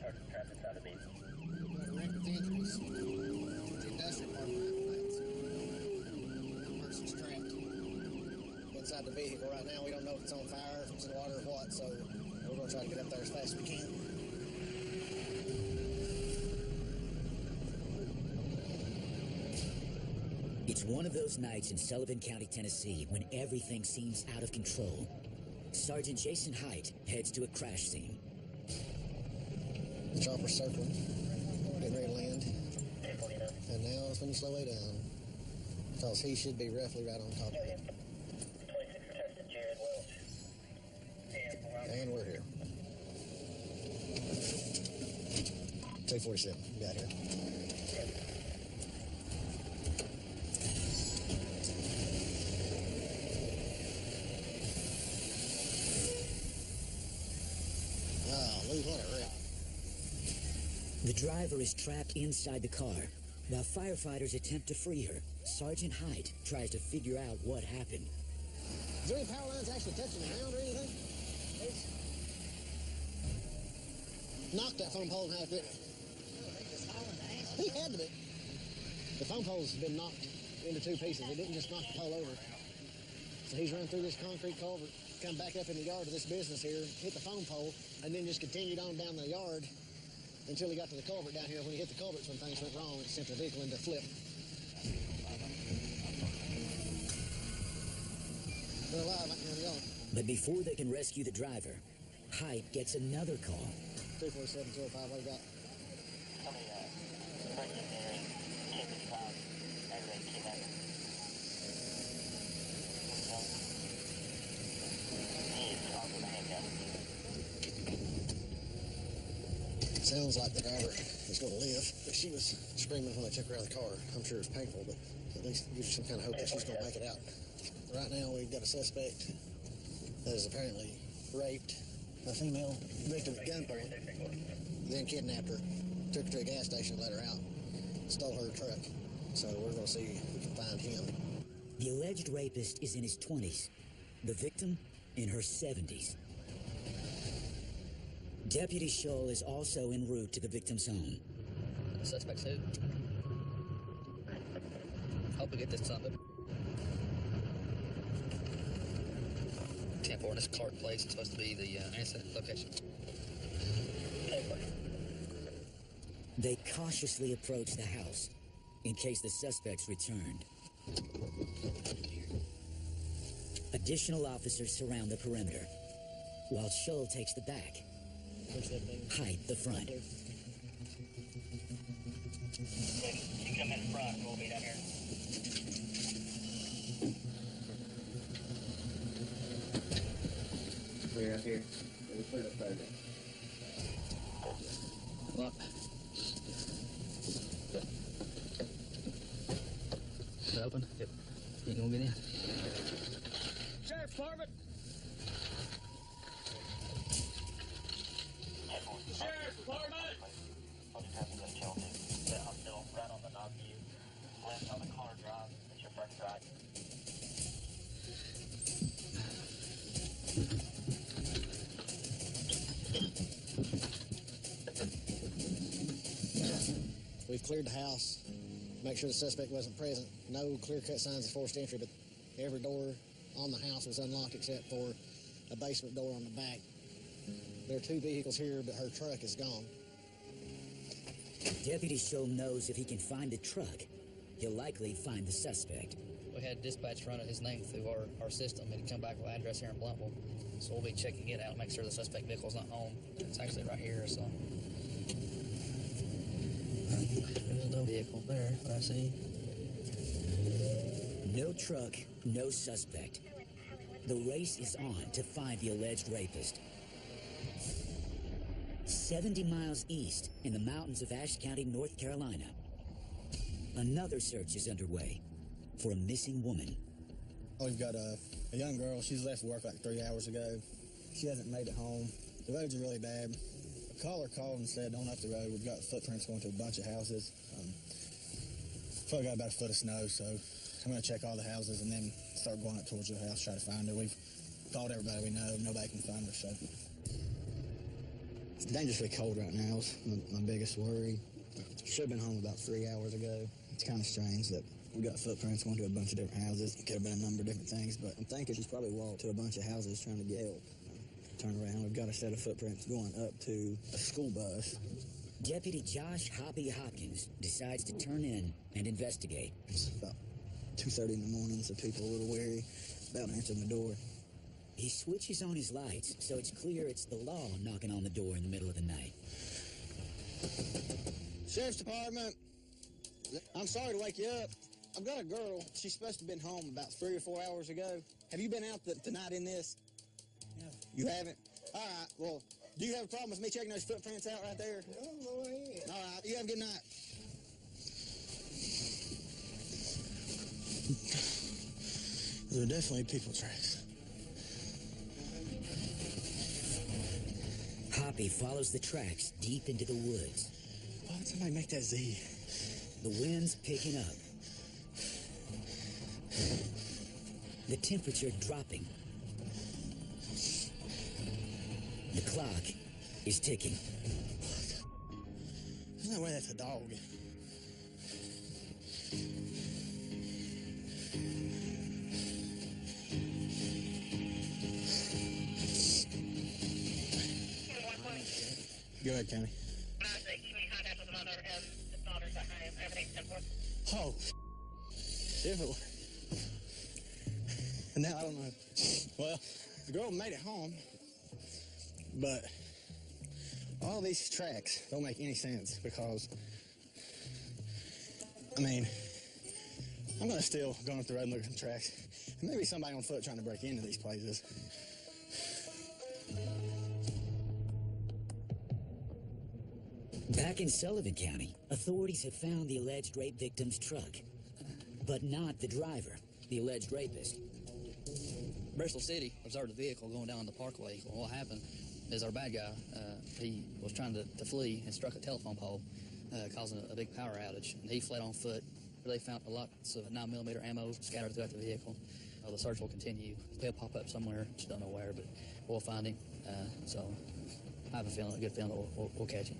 traffic side of me. We've got a record of injuries. The industrial park one person's trapped inside the vehicle right now. We don't know if it's on fire, if it's in the water or what, so we're going to try to get up there as fast as we can. It's one of those nights in Sullivan County, Tennessee, when everything seems out of control. Sergeant Jason Haidt heads to a crash scene. The chopper's circling, getting ready to land. And now it's when you slow way down, because he should be roughly right on top of it. 26 Contestant Jared Welch. And we're here. 247, we got here. What a wreck. The driver is trapped inside the car. While firefighters attempt to free her, Sergeant Haidt tries to figure out what happened. Is there any power lines actually touching the ground or anything? Knocked that phone pole in half, didn't he? He had to be. The phone pole's been knocked into two pieces. It didn't just knock the pole over. So he's run through this concrete culvert, come back up in the yard of this business here, hit the phone pole, and then just continued on down the yard until he got to the culvert down here. When he hit the culvert, when things went wrong, it sent the vehicle into flip. They're alive out here in the yard. But before they can rescue the driver, Haidt gets another call. 247, 205, what do you got? Somebody, pregnant and kidney pound, aggravated kidnapping. Sounds like the driver is going to live, but she was screaming when they took her out of the car. I'm sure it's painful, but at least gives you some kind of hope that she's going to make it out. Right now, we've got a suspect that is apparently raped a female victim at gunpoint, then kidnapped her, took her to a gas station, let her out, stole her truck. So we're going to see if we can find him. The alleged rapist is in his 20s. The victim in her 70s. Deputy Scholl is also en route to the victim's home. The suspect's who? Hope we get this something. 10-4 in this Clark place. It's supposed to be the incident location. They cautiously approach the house in case the suspects returned. Additional officers surround the perimeter, while Scholl takes the back. Haidt the front. You come in front, we'll be down here. We're up here. We'll put it up further. Lock. Is it open? Yep. You ain't gonna get in. Sheriff's Department! Sheriff's Department! The hospital, right on the knob view. Left on the car drive. It's your front drive. We've cleared the house, make sure the suspect wasn't present. No clear-cut signs of forced entry, but every door on the house was unlocked except for a basement door on the back. There are two vehicles here, but her truck is gone. Deputy Scholl knows if he can find the truck, he'll likely find the suspect. We had dispatch run his name through our system, and he come back with an address here in Bluntville. So we'll be checking it out, make sure the suspect vehicle's not home. It's actually right here, so. There's no vehicle there, what I see. No truck, no suspect. The race is on to find the alleged rapist. 70 miles east in the mountains of Ashe County, North Carolina, another search is underway for a missing woman. We've got a young girl. She's left work like 3 hours ago. She hasn't made it home. The roads are really bad. A caller called and said, on up the road, we've got footprints going to a bunch of houses. Probably got about a foot of snow, so I'm going to check all the houses and then start going up towards your house, try to find her. We've called everybody we know. Nobody can find her, so. It's dangerously cold right now. It's my biggest worry. Should have been home about 3 hours ago. It's kind of strange that we got footprints going to a bunch of different houses. It could have been a number of different things, but I'm thinking she's probably walked to a bunch of houses trying to get help. Turn around, we've got a set of footprints going up to a school bus. Deputy Josh Hoppy Hopkins decides to turn in and investigate. It's about 2:30 in the morning, so people are a little wary about answering the door. He switches on his lights, so it's clear it's the law knocking on the door in the middle of the night. Sheriff's Department, I'm sorry to wake you up. I've got a girl. She's supposed to have been home about 3 or 4 hours ago. Have you been out tonight in this? No. You haven't? All right, well, do you have a problem with me checking those footprints out right there? No, go ahead. All right, you have a good night. There are definitely people tracks. Hoppy follows the tracks deep into the woods. Why would somebody make that Z? The wind's picking up. The temperature dropping. The clock is ticking. There's no way that's a dog. Go ahead, County. Oh, if it were. And now I don't know. Well, the girl made it home, but all these tracks don't make any sense because, I mean, I'm gonna still go up the road and look at some tracks. And maybe somebody on foot trying to break into these places. Back in Sullivan County, authorities have found the alleged rape victim's truck, but not the driver, the alleged rapist. Bristol City observed a vehicle going down the parkway. Well, what happened is our bad guy, he was trying to flee and struck a telephone pole, causing a big power outage. And he fled on foot. They found lots of 9mm ammo scattered throughout the vehicle. The search will continue. He'll pop up somewhere, just don't know where, but we'll find him. So I have a good feeling that we'll catch him.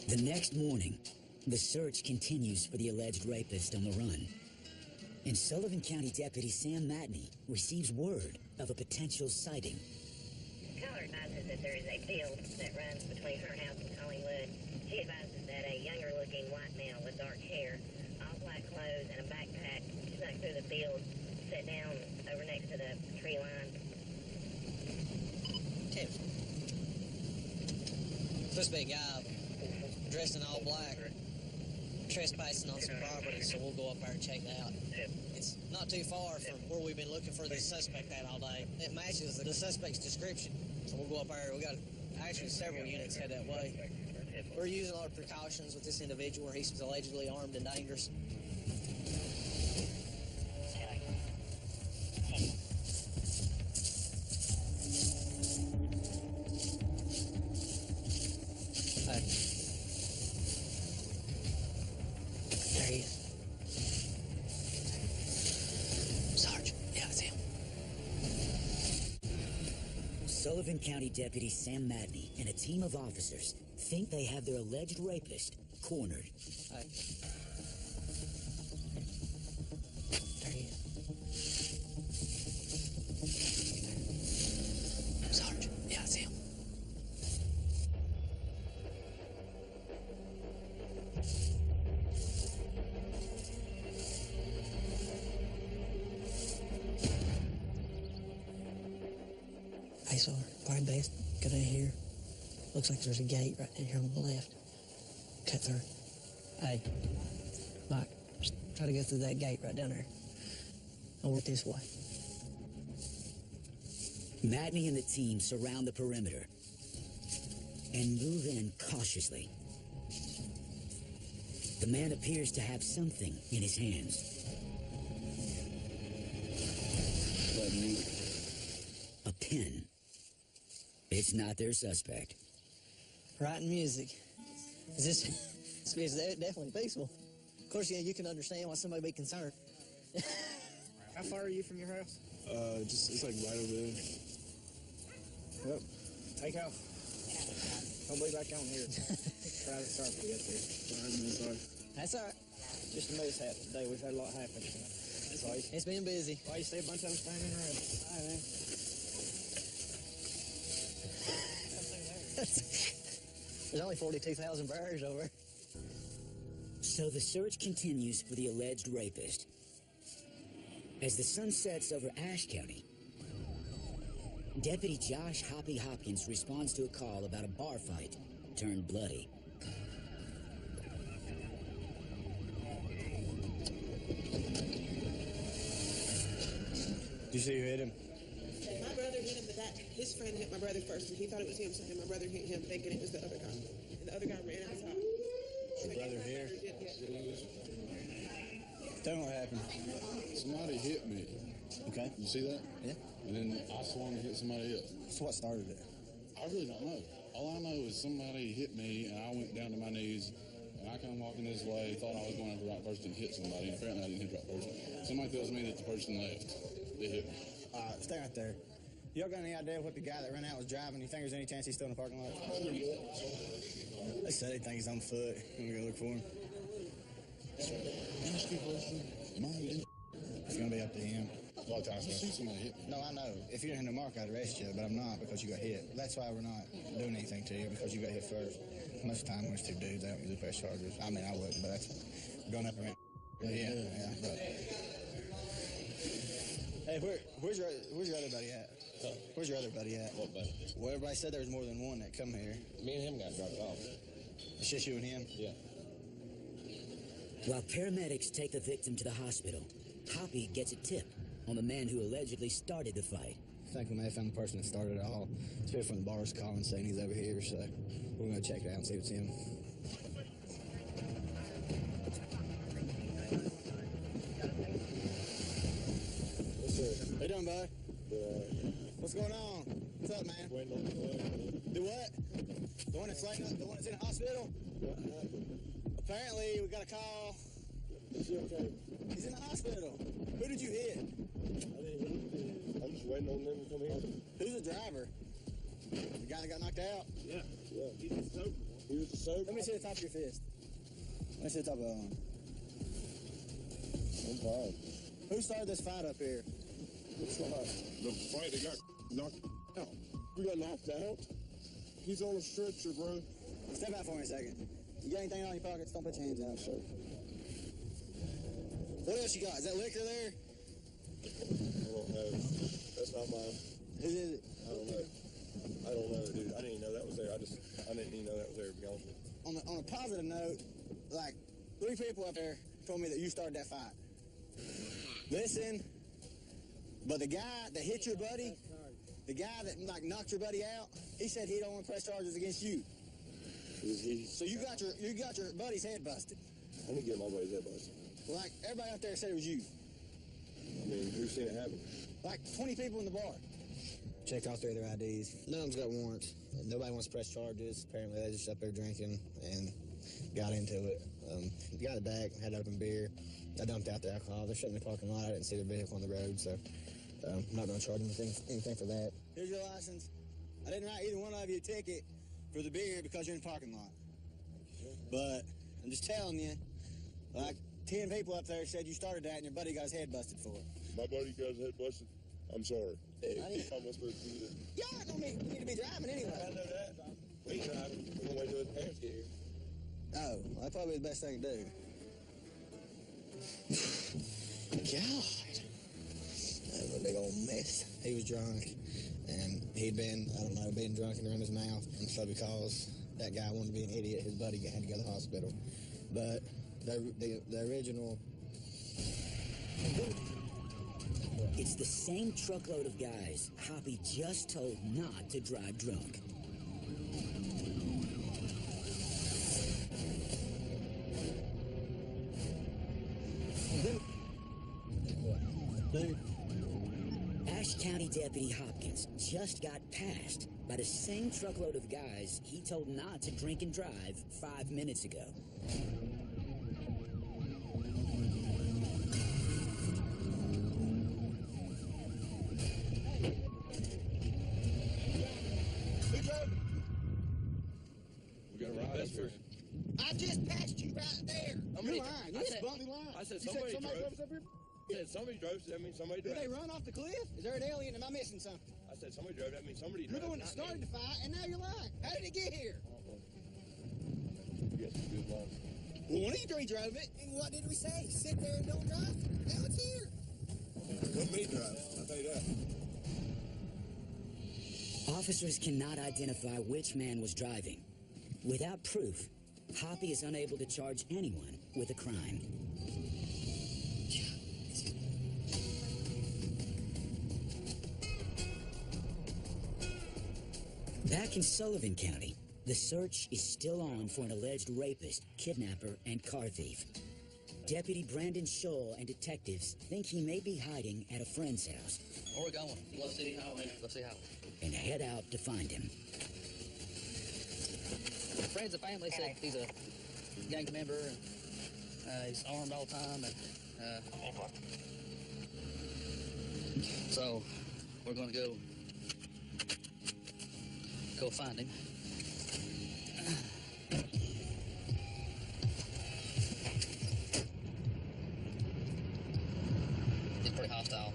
The next morning, the search continues for the alleged rapist on the run. And Sullivan County Deputy Sam Matney receives word of a potential sighting. Caller advises that there is a field that runs between her house and Collingwood. She advises that a younger-looking white male with dark hair, all black clothes, and a backpack snuck through the field, sat down over next to the tree line. Tim. Supposed to be a guy dressed in all black, trespassing on some property, so we'll go up there and check that out. It's not too far from where we've been looking for this suspect at all day. It matches the suspect's description, so we'll go up there. We got actually several units head that way. We're using a lot of precautions with this individual where he's allegedly armed and dangerous. Sullivan County Deputy Sam Matney and a team of officers think they have their alleged rapist cornered. There he is. Sergeant, yeah, I see him. Hey, sir, probably best go down here. Looks like there's a gate right down here on the left. Cut through. Hey, Mike, just try to go through that gate right down there. I'll work this way. Matney and the team surround the perimeter and move in cautiously. The man appears to have something in his hands. A pen. It's not their suspect. Writing music. This is definitely peaceful. Of course, yeah, you can understand why somebody would be concerned. How far are you from your house? It's like right over there. Well, take off. I'll be back on here. Try to start to get there. Sorry. That's all right. Just a mishap today. We've had a lot happen. That's why. It's been busy. Why you see a bunch of them standing in a row? All right, man. There's only 42,000 birds over. So the search continues for the alleged rapist. As the sun sets over Ashe County, Deputy Josh Hoppy Hopkins responds to a call about a bar fight turned bloody. Did you see who hit him? My brother hit him, but his friend hit my brother first, and he thought it was him, so my brother hit him, thinking it was the other guy. And the other guy ran outside. Your brother here? Tell me what happened. Somebody hit me. Okay. You see that? Yeah. And then I swung and hit somebody else. So what started it? I really don't know. All I know is somebody hit me, and I went down to my knees, and I come walking this way, thought I was going to the right person and hit somebody, and apparently I didn't hit the right person. Somebody tells me that the person left. They hit me. All right, stay right there. Y'all got any idea what the guy that ran out was driving? You think there's any chance he's still in the parking lot? They said they think he's on foot. I'm going to go look for him. It's going to be up to him. A lot of times I see somebody hit me. No, I know. If you didn't hit the mark, I'd arrest you, but I'm not because you got hit. That's why we're not doing anything to you, because you got hit first. Most of the time, there's two dudes. I don't usually press charges. I mean, I wouldn't, but that's going up around. Yeah. But. Hey, where's your other buddy at? Where's your other buddy at? What buddy? Well, everybody said there was more than one that come here. Me and him got dropped off. It's just you and him? Yeah. While paramedics take the victim to the hospital, Hoppy gets a tip on the man who allegedly started the fight. I think we may have found the person that started it all. It's from the bar's calling saying he's over here, so we're going to check it out and see if it's him. How you doing, bud? What's going on? What's up, man? Do what? The one that's in the hospital? Apparently, we got a call. He's in the hospital. Who did you hit? I'm just waiting on them to come here. Who's the driver? The guy that got knocked out? Yeah. He was the sober. Let me see the top of your fist. Let me see the top of that one. I'm fine. Who started this fight up here? The fight that got knocked out. We got knocked out. He's on a stretcher, bro. Step out for me a second. You got anything in your pockets? Don't put your hands out, sir. What else you got? Is that liquor there? I don't know. That's not mine. Whose is it? I don't know. I don't know, dude. I didn't even know that was there. I didn't even know that was there, to be honest with you. On a positive note, like 3 people up there told me that you started that fight. Listen, but the guy that hit your buddy, the guy that knocked your buddy out, he said he don't want to press charges against you. So you got your buddy's head busted. I didn't get my buddy's head busted. Like everybody out there said it was you. I mean, who's seen it happen? Like 20 people in the bar. Checked all 3 of their IDs. None of them's got warrants. Nobody wants to press charges. Apparently they just up there drinking and got into it. Got it back, had open beer. I dumped out the alcohol. They're sitting in the parking lot. I didn't see their vehicle on the road, so I'm not going to charge them anything for that. Here's your license. I didn't write either one of you a ticket for the beer because you're in the parking lot. But I'm just telling you, like 10 people up there said you started that and your buddy got his head busted for it. My buddy got his head busted. I'm sorry. Dude. How am I supposed to do that? Y'all don't need to be driving anyway. I know that. We driving. We're going to wait till his parents get here. Oh, well, that's probably the best thing to do. God. That was a big old mess. He was drunk, and he'd been, I don't know, being drunk and around his mouth. And so because that guy wanted to be an idiot, his buddy had to go to the hospital. But the original... It's the same truckload of guys Hoppy just told not to drive drunk. Ashe County Deputy Hopkins just got passed by the same truckload of guys he told not to drink and drive 5 minutes ago. I just passed you right there. You're You're lying. lying. I You said- just bluntly lying. I said You somebody somebody drove. drove us up here? I said somebody drove, so that means somebody Did drove. they run off the cliff? Is there an alien? Am I missing something? I said somebody drove, that means somebody You're drove. the one that not started me. the fight, and now you're lying. How did it get here? Yes, good luck. Well, one of you three drove it. And what did we say? Sit there and don't drive? Now it's here. Let me drive, I'll tell you that. Officers cannot identify which man was driving. Without proof, Hoppy is unable to charge anyone with a crime. Back in Sullivan County, the search is still on for an alleged rapist, kidnapper, and car thief. Deputy Brandon Scholl and detectives think he may be hiding at a friend's house. Where we going? Let's see highway. Let's see highway. And head out to find him. Friends and family said he's a gang member and he's armed all the time. And so we're going to go find him. He's pretty hostile,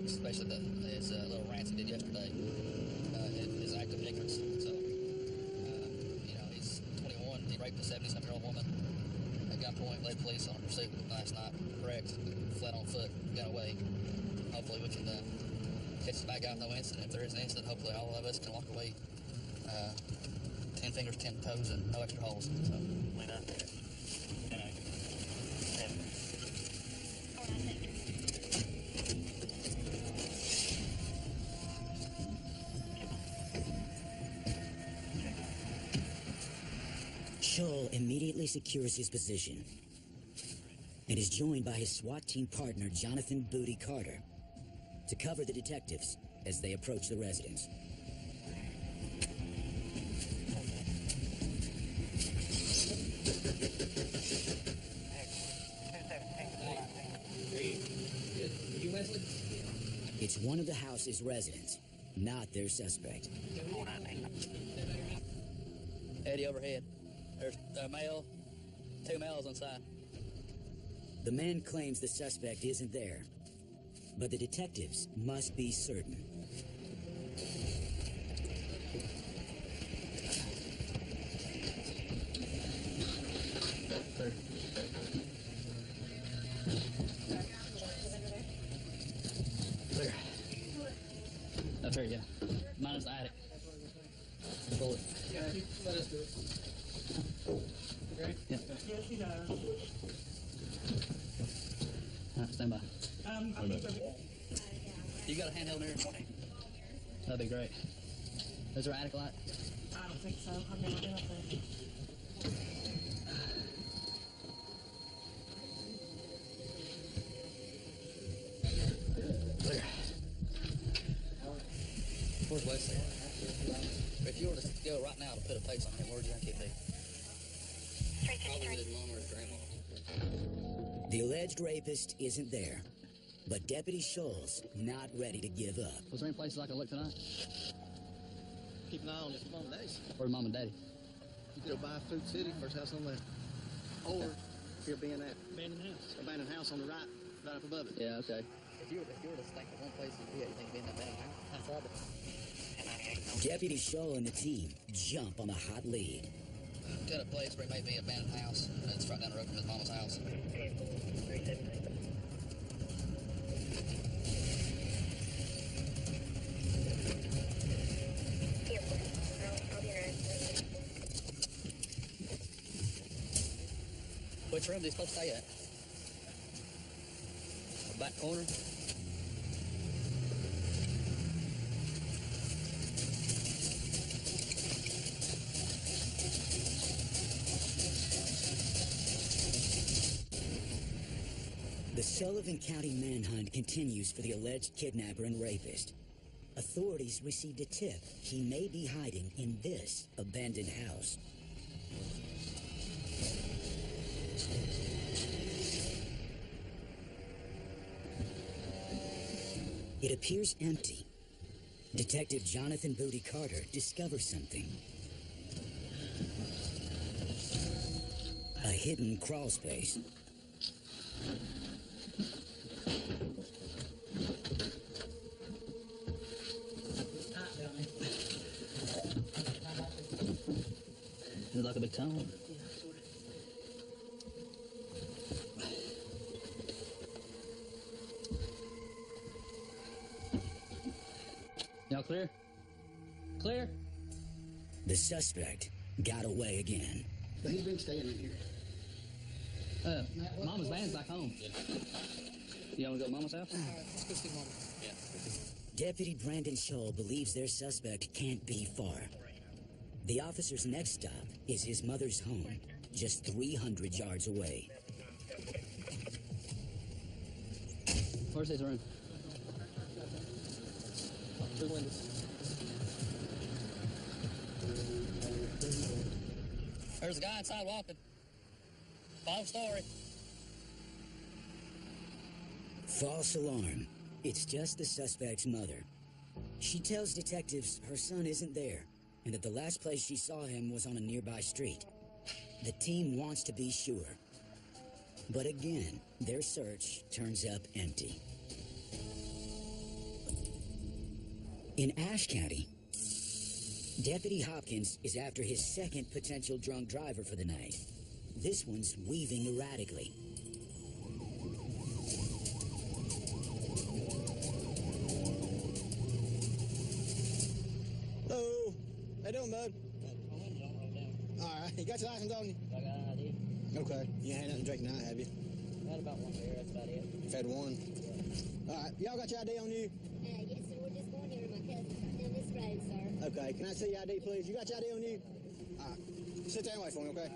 especially his little rants he did yesterday. His act of ignorance. So, he's 21. He raped a 77-year-old woman. At gunpoint, led police on pursuit last night. Correct. Fled on foot. Got away. Hopefully, we can catch the bad guy with no incident. If there is an incident, hopefully all of us can walk away 10 fingers, 10 toes, and no extra holes. So, Scholl immediately secures his position and is joined by his SWAT team partner, Jonathan Booty Carter, to cover the detectives as they approach the residence. You, Wesley? It's one of the house's residents, not their suspect. Eddie overhead. There's a male, 2 males inside. The man claims the suspect isn't there, but the detectives must be certain. There. There. Up there, yeah. Minus the attic. Pull it. Yeah, let us do it. Okay? Yeah. Yes, he does. All right, stand by. I think You got a handheld there? That'd be great. Is there an attic light? I don't think so. I've never been up there. There. Where's Wesley? If you were to go right now to put a face on him, where do you think he'd be? Probably with his mom or his grandma. The alleged rapist isn't there, but Deputy Scholl's not ready to give up. Was there any places I could look tonight? Keep an eye on his mom and daddy. Where's Mom and Daddy? You could go by Food City, first house on the left. Or he'll be in that abandoned house on the right up above it. Yeah, okay. If you were to think of one place you'd be at, you think it'd be in that bad house? Deputy Scholl and the team jump on the hot lead. Got a place where he may be an abandoned house, and it's right down the road from his mama's house. Which room do you supposed to stay at? The back corner? The Sullivan County manhunt continues for the alleged kidnapper and rapist. Authorities received a tip he may be hiding in this abandoned house. It appears empty. Detective Jonathan Booty Carter discovers something. hidden crawl space. Is it like a big tunnel? Y'all clear? Clear? The suspect got away again. But he's been staying in here. Mama's van's back home. You want to go to Mama's house? Let's go see Mama. Yeah. Deputy Brandon Scholl believes their suspect can't be far. The officer's next stop is his mother's home, just 300 yards away. Where's his room? Through windows. There's a guy inside walking. Bottom story. False alarm. It's just the suspect's mother. She tells detectives her son isn't there, and that the last place she saw him was on a nearby street. The team wants to be sure. But again, their search turns up empty. In Ashe County, Deputy Hopkins is after his second potential drunk driver for the night. This one's weaving erratically. Hello. How you doing, bud? All right. You got your license on you? I got an ID. Okay. You ain't had nothing to drink tonight, have you? Had about one beer, that's about it. You've had one? Yeah. All right. Y'all got your ID on you? Yes, sir. We're just going here to my cousin's right down this road, sir. Okay. Can I see your ID, please? You got your ID on you? All right. Sit there and wait for me, okay?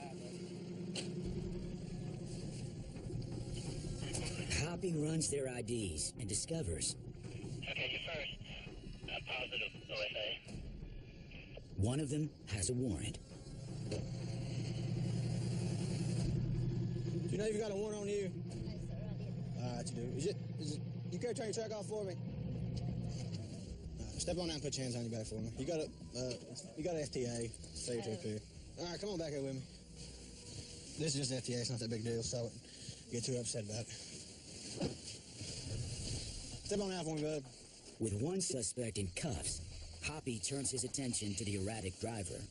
Hoppy runs their IDs and discovers Okay, you first. Positive OSA. one of them has a warrant. Do you know you've got a warrant on you? No, sir, I didn't. All right, you do. Is it, you care to turn your truck off for me? Step on out and put your hands on your back for me. You got a FTA. Say your trip here. All right, come on back here with me. This is just FTA. It's not that big a deal, so don't get too upset about it. Step on out for me, bud. With one suspect in cuffs, Hoppy turns his attention to the erratic driver.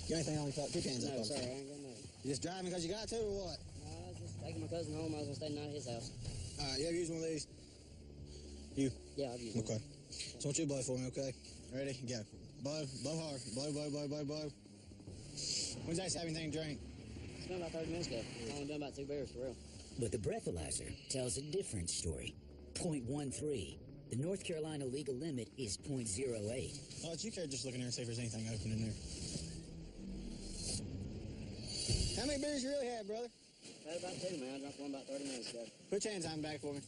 You got anything on your truck? Keep your hands up. No, sir, I ain't got nothing. You just driving because you got to, or what? I was just taking my cousin home. I was going to stay the night at his house. All right, you ever use one of these? You? Yeah, I've used one. Okay. So I want you to blow for me, okay? Ready? Go. Blow. Blow hard. Blow, blow, blow, blow, blow. When's that have anything to drink? It's been about 30 minutes ago. I've only done about 2 beers, for real. But the breathalyzer tells a different story. 0.13. The North Carolina legal limit is 0.08. Oh, you care just looking there and see if there's anything open in there. How many beers you really had, brother? I had about 2, man. I drank one about 30 minutes ago. Put your hands on the back for me.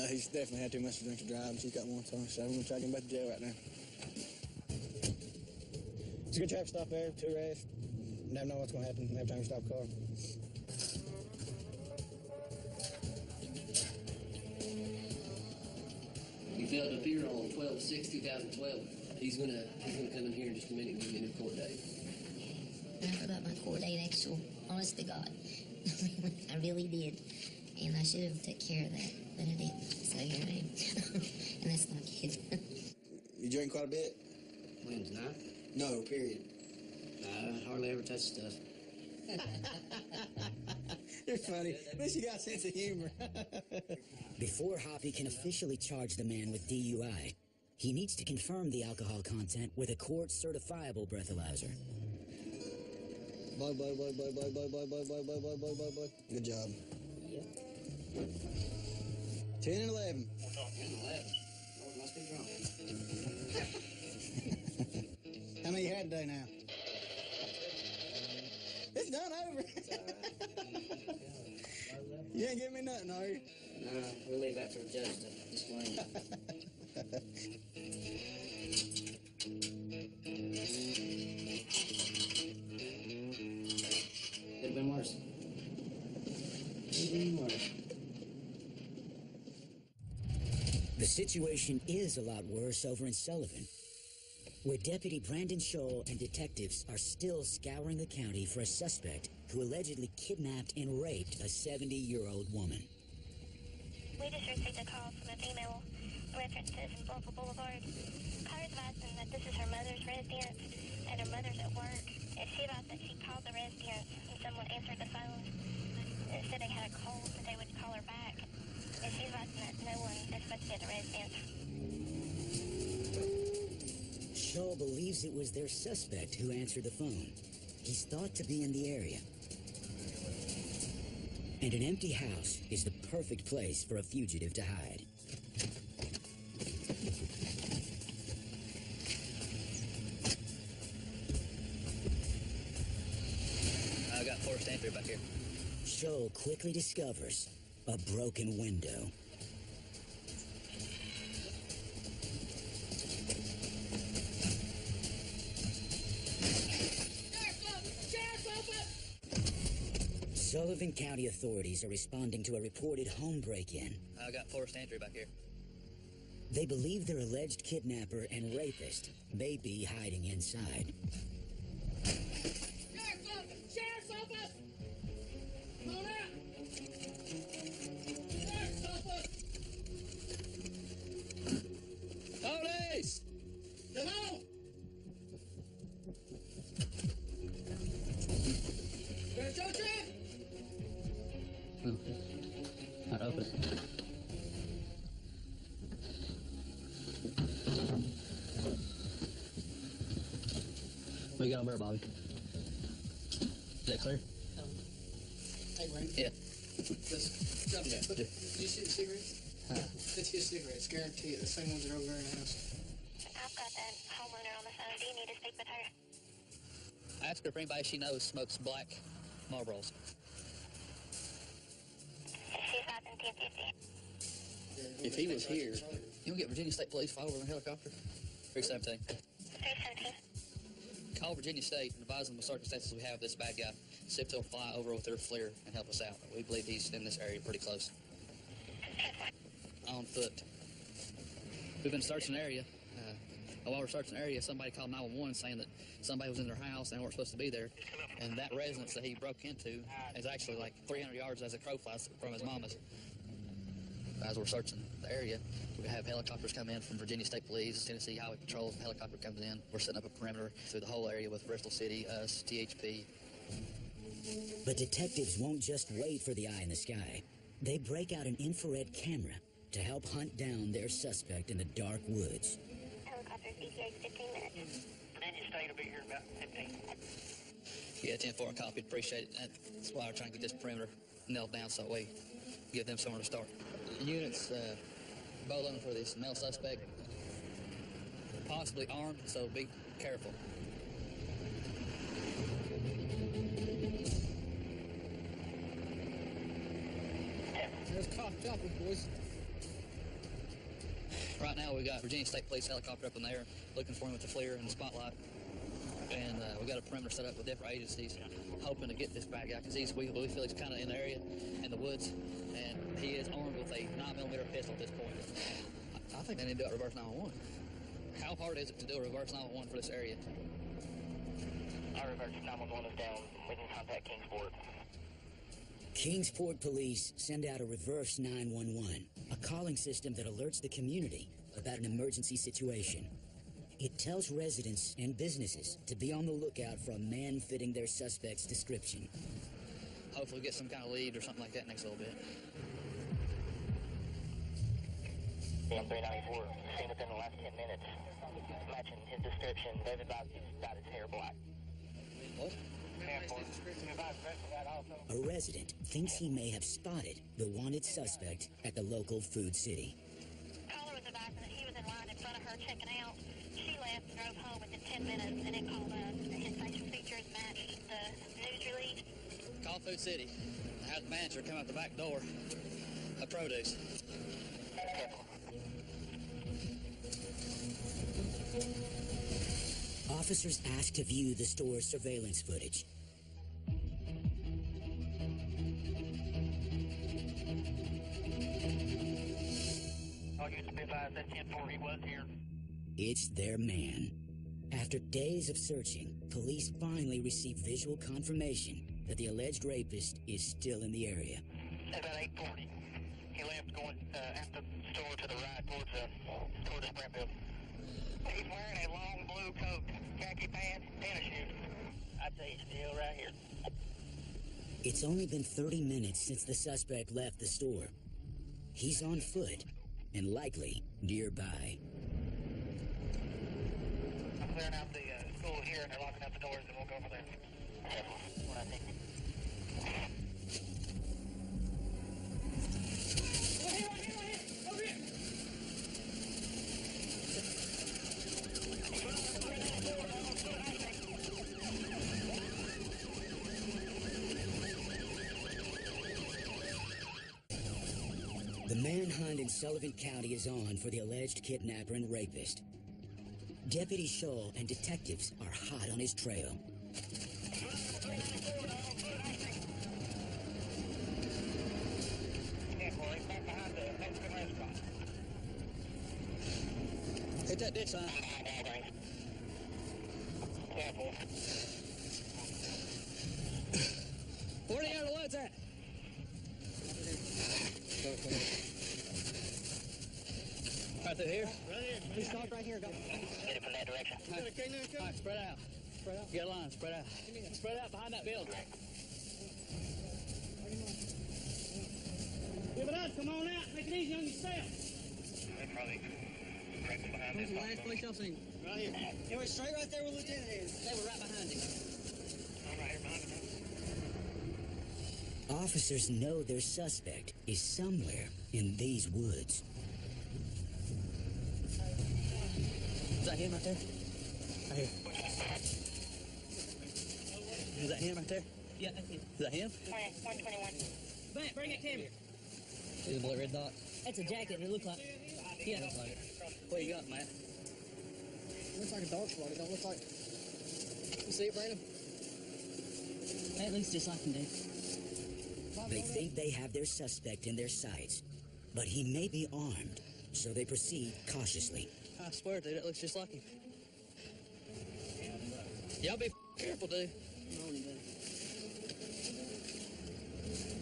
He's definitely had too much to drink to drive, and she's got one, so I'm going to try to get him back to jail right now. It's a good traffic stop there, 2 arrests. Never know what's going to happen every time you stop a car. He failed to appear on 12/6/2012. He's gonna come in here in just a minute and give me a new court date. I forgot my court date, actual. Honest to God. I really did. And I should have took care of that, but I didn't. So here I am. And that's not good. You drink quite a bit? When's not? No, period. I hardly ever touch stuff. You're funny. At least you got a sense of humor. Before Hoppy can officially charge the man with DUI, he needs to confirm the alcohol content with a court-certifiable breathalyzer. Blow, blow, blow, blow, blow, blow, blow, blow, blow, blow, blow, blow, blow, blow. Good job. Yep. 10 and 11. 10 and 11. Lord, must be drunk. How many you had today now? It's done over. It's all right. You ain't giving me nothing, are you? No, we'll leave that for the judge to explain. Could have been worse. Could have been worse. The situation is a lot worse over in Sullivan. where Deputy Brandon Scholl and detectives are still scouring the county for a suspect who allegedly kidnapped and raped a 70-year-old woman. We just received a call from a female references in Bluffel Boulevard. Caller advising that this is her mother's residence and her mother's at work. And she advised that she called the residence and someone answered the phone and said they had a cold, but they would call her back. And she advised that no one is supposed to be at the residence. Scholl believes it was their suspect who answered the phone. He's thought to be in the area. And an empty house is the perfect place for a fugitive to hide. I got forced entry back here. Scholl quickly discovers a broken window. Sullivan County authorities are responding to a reported home break-in. I got forced entry back here. They believe their alleged kidnapper and rapist may be hiding inside. Sheriff's office! Come on out! Sheriff's office! Police! Come on! There's your trip! Not open. What you got over there, Bobby? Is that clear? Hey, Ray. Yeah. Did you see the cigarettes? Huh? That's his cigarettes. Guarantee it. The same ones that are over there in the house. I've got that homeowner on the phone. Do you need to speak with her? Ask her if anybody she knows smokes black Marlboros. She's not in 1050. If he was here, you don't get Virginia State Police file over in a helicopter? 317. 317. Call Virginia State and advise them of the circumstances we have this bad guy. See if they'll fly over with their FLIR and help us out. We believe he's in this area pretty close. On foot. We've been searching the area. While we're searching the area, somebody called 911 saying that somebody was in their house and weren't supposed to be there. And that residence that he broke into is actually like 300 yards as a crow flies from his mama's. As we're searching the area, we have helicopters come in from Virginia State Police, Tennessee Highway Patrol. The helicopter comes in. We're setting up a perimeter through the whole area with Bristol City, us, THP. But detectives won't just wait for the eye in the sky. They break out an infrared camera to help hunt down their suspect in the dark woods. Helicopter's ETA 15 minutes. Virginia State will be here in about 15. Yeah, 10-4, copy. Appreciate it. That's why we're trying to get this perimeter nailed down so we give them somewhere to start. The units, both looking for this male suspect, possibly armed, so be careful. There's cop choppers, boys. Right now, we got Virginia State Police helicopter up in the air, looking for him with the FLIR and the spotlight. And we got a perimeter set up with different agencies, hoping to get this bad guy, because we feel he's kind of in the area, in the woods, and he is armed with a 9mm pistol at this point. I think they need to do a reverse 911. How hard is it to do a reverse 911 for this area? Our reverse 911 is down. We can contact Kingsport. Kingsport police send out a reverse 911, a calling system that alerts the community about an emergency situation. It tells residents and businesses to be on the lookout for a man fitting their suspect's description. Hopefully get some kind of lead or something like that next little bit. DM 394, seen within the last 10 minutes. Matching his description, they've advised he's dyed his hair black. What? A resident thinks he may have spotted the wanted suspect at the local food city. Caller was advising that he was in line in front of her checking out. She left and drove home within 10 minutes and then called us. His facial features matched the news release. Call Food City. I had the manager come out the back door of produce. Officers asked to view the store's surveillance footage. All units be advised that 10-4, he was here. It's their man. After days of searching, police finally received visual confirmation that the alleged rapist is still in the area. About 8:40, he left going after the store to the right towards the Sprint building. He's wearing a long blue coat, khaki pants, tennis shoes. I'd say he's still right here. It's only been 30 minutes since the suspect left the store. He's on foot and likely nearby. I'm clearing out the school here, and they're locking up the doors, and we'll go over there. That's what I think. Right here. Over here. The manhunt in Sullivan County is on for the alleged kidnapper and rapist. Deputy Shaw and detectives are hot on his trail. Hit that ditch line. Careful. Where the other woods at? Right through here? Right here. Please stop right here. Go. Get it from that direction. All right, spread out. You got a line, spread out. Spread out behind that building. Give it up. Come on out. Make it easy on yourself. They're probably right behind this. Where's the last place y'all seen him? Right here. He was straight right there where Lieutenant is. They were right behind him. I'm right here behind him. Officers know their suspect is somewhere in these woods. Is that him right there? Right here. Is that him right there? Yeah, that's him. Is that him? 121. Matt, bring it to me. See the blue red dot? That's a jacket. It looks like. Yeah. Looks like it. What you got, Matt? Looks like a dark spot. It don't look like. You see it, Brandon? At least just like him, dude. They think they have their suspect in their sights, but he may be armed, so they proceed cautiously. I swear, dude, it looks just like him. Y'all be careful, dude.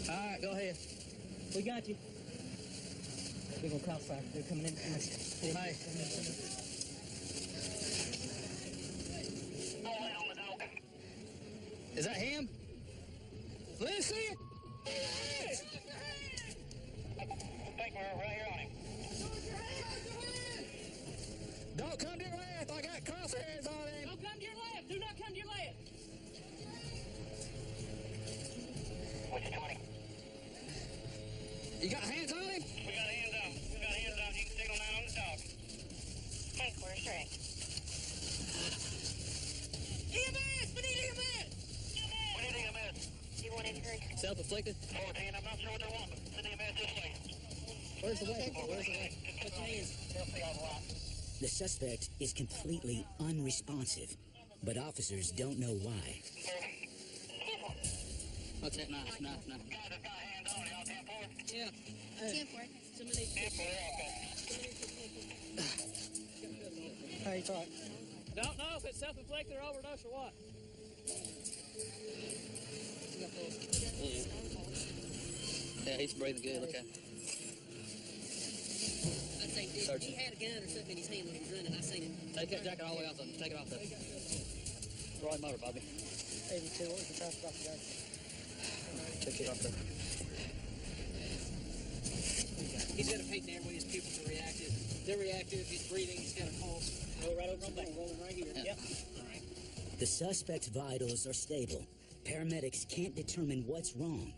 All right, go ahead. We got you. Big old crossfire. They're coming in. Hey. Is that him? Lucy! I think we're right here on him. Don't come to your left. I got crosshairs on him. Don't come to your left. Do not come to your left. Which 20? You got hands on him? We got hands on. You can signal 9 on the dog. Hey, we're straight. EMS! We need EMS! We need EMS. You want injury? Self-inflicted? 14, I'm not sure what they want, but send EMS this way. Where's the weapon? Where's the weapon? Put your hands. They'll see all the lot. The suspect is completely unresponsive, but officers don't know why. What's that? Knife. Guys that got hands on, y'all 10-4? Yeah. 10-4. Somebody. 10-4, Hey, it's all right. Don't know if it's self-inflicted or overdose or what. Yeah, he's breathing good. Look at him. I'd say, he had a gun or something in his hand when he was running. I seen him. Take that jacket all the way off. Take it off there. Right motor, Bobby. 82. What was the traffic off the guy? Take it off there. He's got a paint there where his pupils are reactive. They're reactive. He's breathing. He's got a pulse. Roll right over his back. Rolling right here. Yep. All right. The suspect's vitals are stable. Paramedics can't determine what's wrong.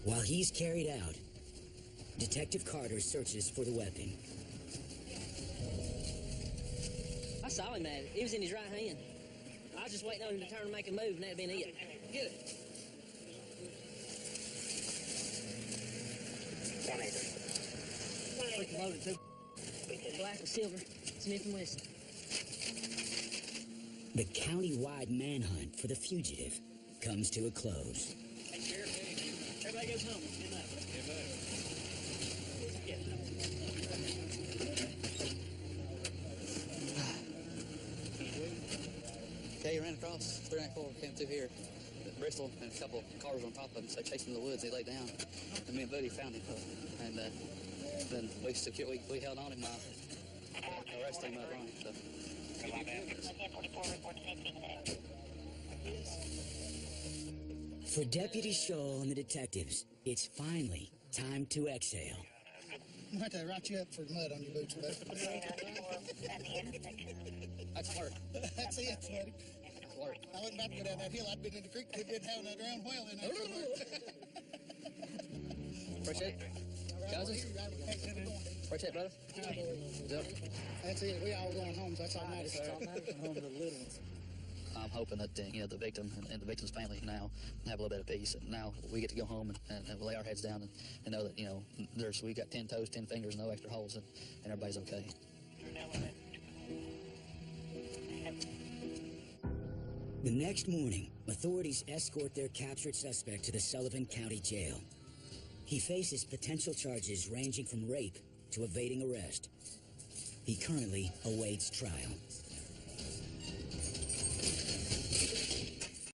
While he's carried out, Detective Carter searches for the weapon. I saw him at it. It was in his right hand. I was just waiting on him to turn and make a move, and that'd been it. Get it. Freaking loaded, too. Black or silver. Smith & Wesson. The county-wide manhunt for the fugitive comes to a close. Hey, Sheriff. Everybody goes home. Good night. Good night. he ran across 394, came through here, Bristol, and a couple cars on top of him, so chased him in the woods. He laid down, and me and Buddy found him, and then we held on him, arrested him up on it. So. 1044 report safety today. For Deputy Scholl and the detectives, it's finally time to exhale. I'm going to write you up for mud on your boots, buddy. At the intersection. That's work. That's it, buddy. Work. I wasn't about to go down that hill. I'd been in the creek. We'd been having a drowned whale in there. Appreciate it. Cousins? Appreciate it, brother. Yep. That's it. We all going home, so that's all matters. Home to the little ones. I'm hoping that the victim and the victim's family now have a little bit of peace. And now we get to go home and lay our heads down and know that we got 10 toes, 10 fingers, no extra holes, and everybody's okay. The next morning, authorities escort their captured suspect to the Sullivan County Jail. He faces potential charges ranging from rape to evading arrest. He currently awaits trial.